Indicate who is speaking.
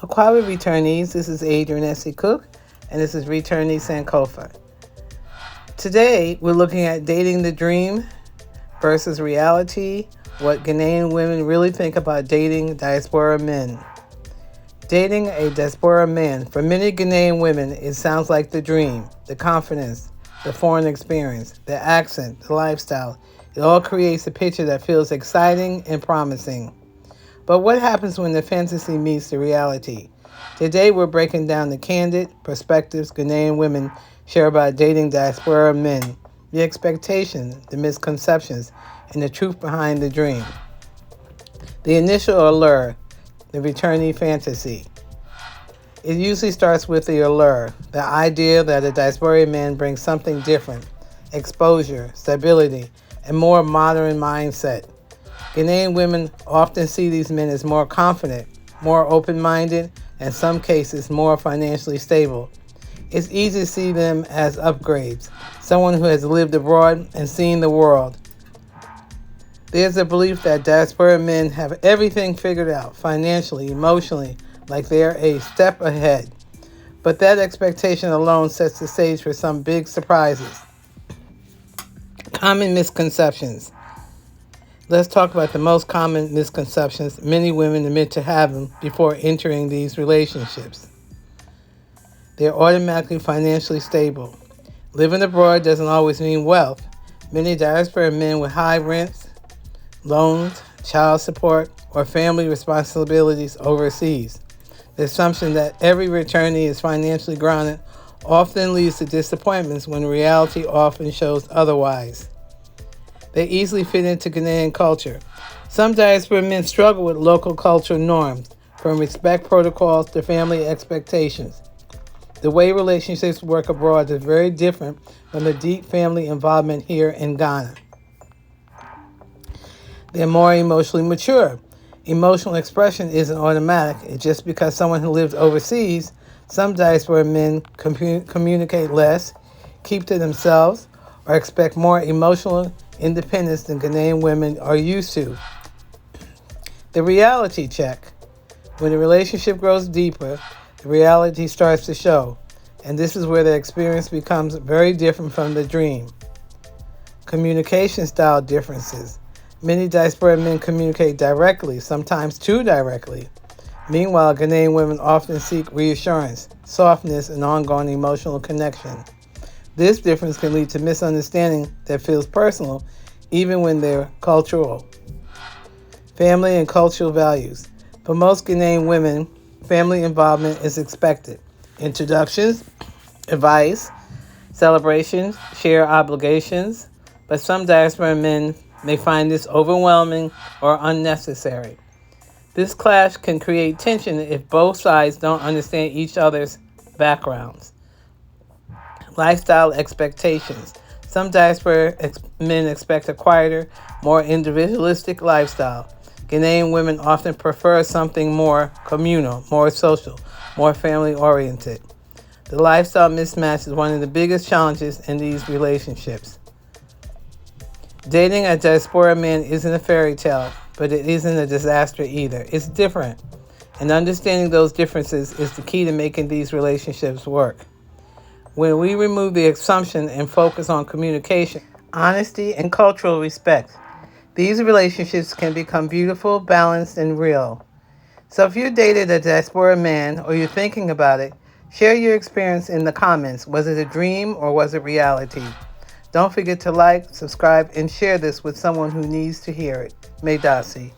Speaker 1: Aquavi Returnees, this is Adrian Essie Cook, and this is Returnee Sankofa. Today, we're looking at dating the dream versus reality, what Ghanaian women really think about dating diaspora men. Dating a diaspora man, for many Ghanaian women, it sounds like the dream, the confidence, the foreign experience, the accent, the lifestyle. It all creates a picture that feels exciting and promising. But what happens when the fantasy meets the reality? Today we're breaking down the candid perspectives Ghanaian women share about dating diaspora men, the expectations, the misconceptions, and the truth behind the dream. The initial allure, the returnee fantasy. It usually starts with the allure, the idea that a diaspora man brings something different, exposure, stability, and more modern mindset. Ghanaian women often see these men as more confident, more open-minded, and in some cases more financially stable. It's easy to see them as upgrades, someone who has lived abroad and seen the world. There's a belief that diaspora men have everything figured out, financially, emotionally, like they're a step ahead. But that expectation alone sets the stage for some big surprises. Common misconceptions. Let's talk about the most common misconceptions many women admit to having before entering these relationships. They're automatically financially stable. Living abroad doesn't always mean wealth. Many diaspora men with high rents, loans, child support, or family responsibilities overseas. The assumption that every returnee is financially grounded often leads to disappointments when reality often shows otherwise. They easily fit into Ghanaian culture. Some diaspora men struggle with local cultural norms, from respect protocols to family expectations. The way relationships work abroad is very different from the deep family involvement here in Ghana. They're more emotionally mature. Emotional expression isn't automatic. It's just because someone who lives overseas, some diaspora men communicate less, keep to themselves, or expect more emotional independence than Ghanaian women are used to. The reality check. When the relationship grows deeper, the reality starts to show, and this is where the experience becomes very different from the dream. Communication style differences. Many diaspora men communicate directly, sometimes too directly. Meanwhile, Ghanaian women often seek reassurance, softness, and ongoing emotional connection. This difference can lead to misunderstanding that feels personal, even when they're cultural. Family and cultural values. For most Ghanaian women, family involvement is expected. Introductions, advice, celebrations, share obligations, but some diaspora men may find this overwhelming or unnecessary. This clash can create tension if both sides don't understand each other's backgrounds. Lifestyle expectations. Some diaspora men expect a quieter, more individualistic lifestyle. Ghanaian women often prefer something more communal, more social, more family-oriented. The lifestyle mismatch is one of the biggest challenges in these relationships. Dating a diaspora man isn't a fairy tale, but it isn't a disaster either. It's different, and understanding those differences is the key to making these relationships work. When we remove the assumption and focus on communication, honesty, and cultural respect, these relationships can become beautiful, balanced, and real. So if you dated a diaspora man or you're thinking about it, share your experience in the comments. Was it a dream or was it reality? Don't forget to like, subscribe, and share this with someone who needs to hear it. May Dasi.